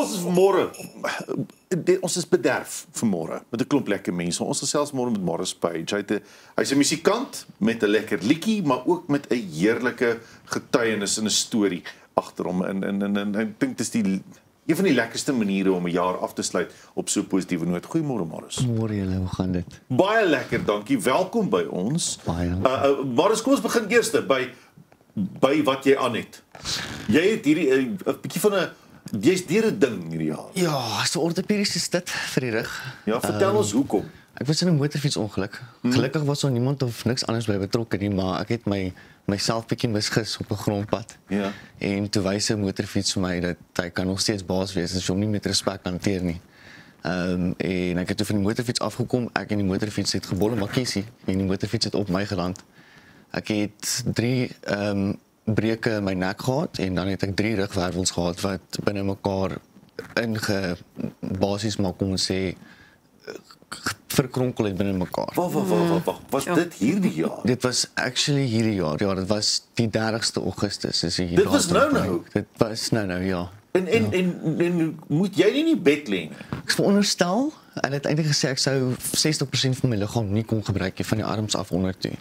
Ons môre, ons is bederf vanmôre met 'n klomp lekker mense. Ons gesels môre met Morris Page. Hy's 'n musikant met 'n lekker liedjie, maar ook met 'n heerlike getuienis en 'n storie agter hom. En ek dink dis een van die lekkerste maniere om 'n jaar af te sluit op so 'n positiewe noot. Goeiemôre Morris. Goeiemôre julle, hoe gaan dit? Baie lekker, dankie. Welkom by ons. Baie. Morris, kom ons begin eers by wat jy aan het. Jy het hierdie 'n bietjie van jy's deur 'n ding hierdie jaar. Ja, so ortopediese stit vir die rug. Ja, vertel ons hoekom. Ek was in 'n motorfietsongeluk. Gelukkig was daar niemand of niks anders by betrokke nie, maar ek het myself bietjie misgis op 'n grondpad. Ja. En toe wys 'n motorfiets vir my dat hy kan nog steeds baas wees as jy hom nie met respek hanteer nie. En ek het toe van die motorfiets afgekom, ek en die motorfiets het gebolle makiesie en die motorfiets het op my geland. Ek het 3 breuke in my nek gehad en dan het ek 3 rugwervels gehad wat binne mekaar basies maar kom ons sê verkronkel het binne mekaar. Wag. Was dit hierdie jaar? Dit was actually hierdie jaar. Ja, dit was die 30ste Augustus. Dit was nou. Dit was nou, ja. En moet jy nie in die bed lê nie? Ek veronderstel, hulle het eintlik gesê ek sou 60% van my liggaam nie kon gebruik nie, van die arms af onder toe.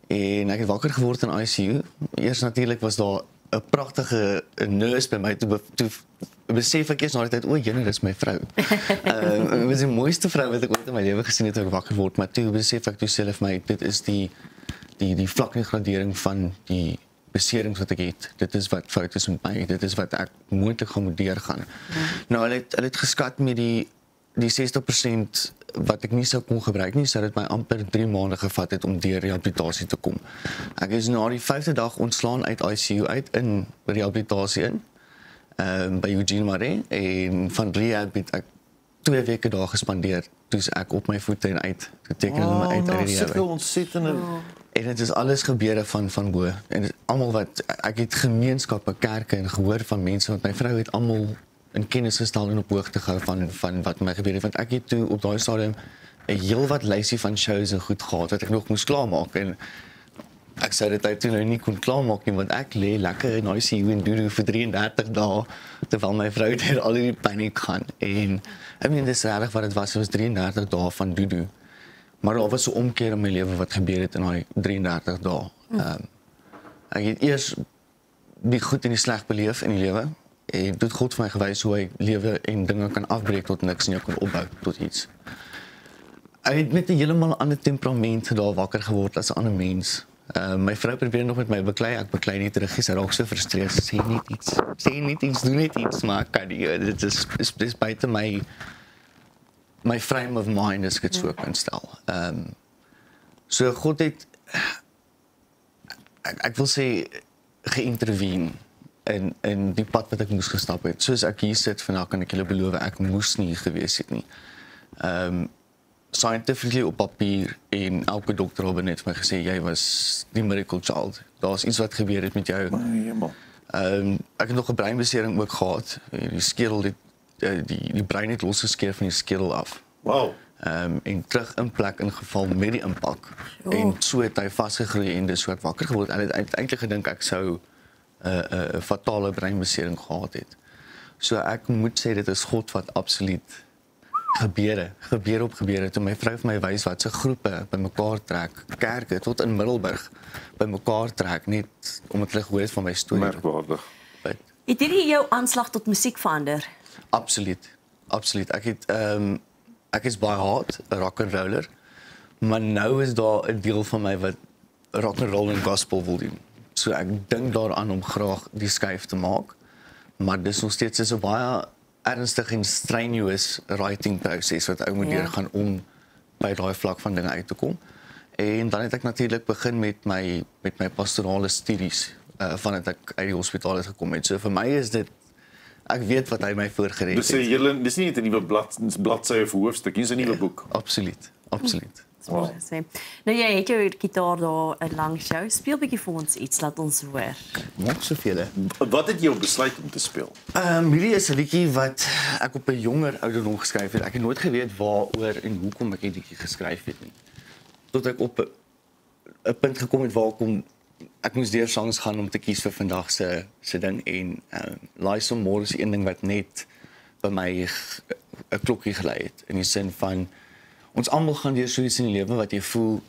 En ek het wakker geword in ICU. Eers natuurlik was daar 'n pragtige nurse by my toe besef ek eers na die tyd, o, jene, dis my vrou. Dit was die mooiste vrou wat ek ooit in my lewe gesien het toe ek wakker word, maar toe besef ek toe self my, dit is die vlakgradering van die beserings wat ek het. Dit is wat fout is met my, dit is wat ek moontlik gaan moet deurgaan. Nou, hulle het geskat met die 60% wat ek nie sou kon gebruik nie, sou dit my amper 3 maande gevat het om deur rehabilitasie te kom. Ek is na die 5de dag ontslaan uit ICU uit in rehabilitasie in, by Eugene Marais, en van rehab het ek 2 weke daar gespandeer, toe ek op my voete en uit, geteken hulle my uit die rehab. Sulke ontsettende. En dit is alles gebeure van bo. En almal wat, ek het gemeenskappe, kerke en gehoor van mense, want my vrou het almal in kennis gestel en op hoogte gehou van wat my gebeur het, want ek het toe op daai stadium 'n heel wat lysie van shows en goed gehad wat ek nog moes klaarmaak, en ek sou dit toe nou nie kon klaarmaak nie, want ek lê lekker in ICU en doodoo vir 33 dae, terwyl my vrou deur al die paniek gaan, en ek meen, dis regtig wat dit was 33 dae van doodoo, maar daar was so 'n omkeer in my lewe wat gebeur het in daai 33 dae. Ek het eers die goed en die sleg beleef in die lewe, en dit het God vir my gewys hoe hy lewe en dinge kan afbreek tot niks en jy kan opbou tot iets. Ek het met 'n heeltemal ander temperament daar wakker geword as 'n ander mens. My vrou probeer nog met my beklei, ek beklei nie terug, sy raak so frustreerd, sy sê net iets, doen net iets, maar ek kan nie, dit is buite my frame of mind, as ek het so kan stel. So God het, ek wil sê, geïntervene in die pad wat ek moes gestap het. Soos ek hier sit vandag, kan ek julle beloof, ek moes nie gewees het nie. Scientifically op papier, en elke dokter het net vir my gesê, jy was die miracle child. Daar's iets wat gebeur het met jou. Ek het nog 'n breinbesering ook gehad. Die skedel, die brein het losgeskeer van die skedel af. Wow. En terug in plek ingeval met die impak. En so het hy vasgegroei en dis so het wakker geword. En het eintlik gedink ek sou 'n fatale breinbesering gehad het. So ek moet sê dit is God wat absoluut gebeure op gebeure, toe my vrou vir my wys wat se groepe bymekaar trek, kerke tot in Middelburg bymekaar trek, net omdat hulle gehoor het van my storie. Merkwaardig. Het hierdie jou aanslag tot musiek verander? Absoluut. Ek is baie hard, 'n rock and roller, maar nou is daar 'n deel van my wat rock and roll en gospel wil doen. So ek dink daaraan om graag die skuif te maak, maar dis nog steeds 'n baie ernstig en strenuous writing proses wat ou moet deurgaan om by daai vlak van dinge uit te kom. En dan het ek natuurlik begin met my pastorale studies vandat ek uit die hospitaal het gekom het. So vir my is dit, ek weet wat hy my voorgereed het. Dis nie net 'n nuwe bladsy of hoofstuk, dis 'n nuwe boek. Absoluut. Wow. Nou jy het jou gitaar daar 'n lang show. Speel bietjie vir ons iets, laat ons hoor. Maak soveel. Wat het jou besluit om te speel? Hierdie is 'n liedjie wat ek op 'n jonger ouderdom geskryf het. Ek het nooit geweet waaroor en hoekom ek hierdie liedjie geskryf het nie. Tot ek op 'n punt gekom het waar ek moes deur songs gaan om te kies vir vandag se ding, en Laai som môre is een ding wat net by my 'n klokkie gelei het in die sin van ons almal gaan deur so iets in die lewe wat jy voel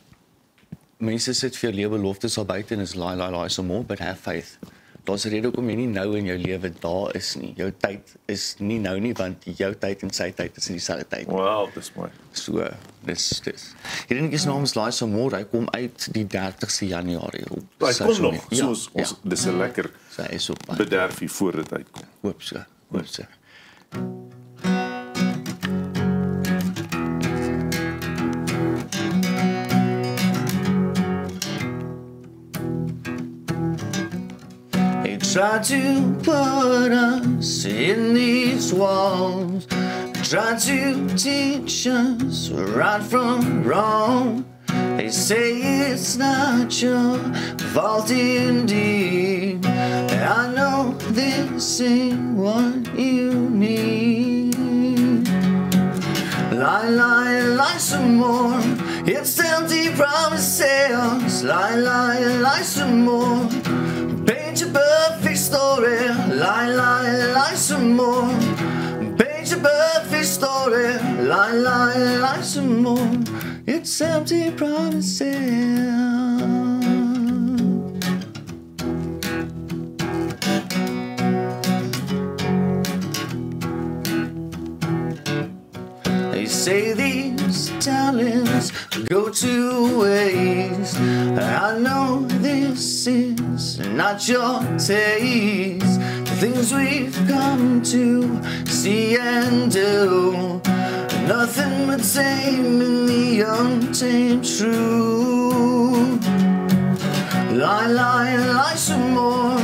mense sit vir jou lewe beloftes al buite en is laai so more, but have faith. Daar's 'n rede hoekom jy nie nou in jou lewe daar is nie. Jou tyd is nie nou nie want jou tyd en sy tyd is in dieselfde tyd. Wow, dis mooi. So, dis. Hierdie is namens Laai se môre, hy kom uit die 30ste Januarie op. Hy kom nog, Ja, soos ons dis 'n lekker So hy is op pad. bederfie voor dit uitkom. Hoop so. They tried to put us in these walls, tried to teach us right from wrong. They say it's not your fault indeed. I know this ain't what you need. Lie some more. It's empty promises. Lie some more. Paint your perfect story. Lie some more. Paint your perfect story. Lie some more. It's empty promises. They say these talents go to waste. I know this is not your taste. The things we've come to see and do, nothing but taming the untamed truth. Lie some more.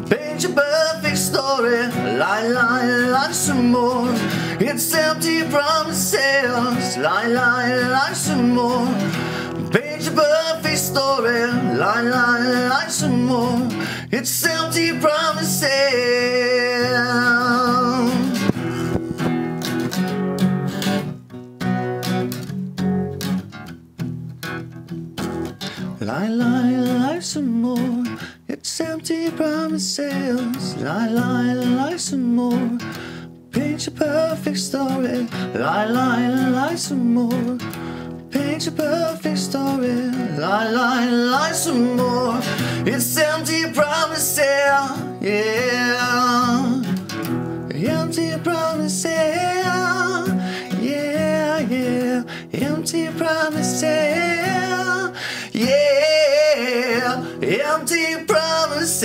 Paint your perfect story. Lie some more. It's empty promises. Lie some more. Paint your perfect story. Lie some more. It's empty promises. Lie some more. It's empty promises. Lie some more. Paint your perfect story. Lie some more. Paint your perfect story. Lie some more. It's empty promises. Yeah. Empty promises. Yeah. Empty promises. Yeah, empty promises.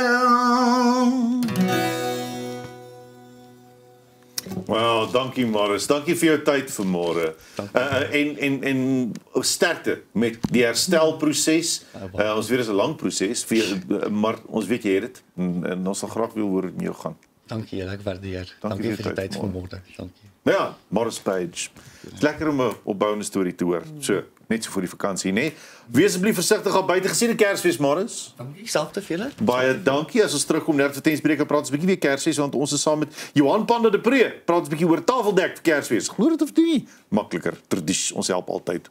Yeah. Wow, dankie Marius. Dankie vir jou tyd vanmôre. En sterkte met die herstelproses. Ons weet dit is 'n lang proses, maar ons weet jy het dit en ons sal graag wil hoor hoe dit met jou gaan. Dankie, ek waardeer. Dankie vir die tyd vanmôre. Dankie. Ja, Marius Page. Dit's lekker om 'n opbouende storie te hoor. So, net so vir die vakansie, né? Wees asseblief versigtig al buite gesien 'n Kersfees, Marius. Dankie self te julle. Baie dankie. As ons terugkom net vir Tensbreek praat ons 'n bietjie weer Kersfees want ons is saam met Johan Panda de Pre. Praat ons 'n bietjie oor tafeldek vir Kersfees. Glo dit of nie? Makliker. Tradisie. Ons help altyd.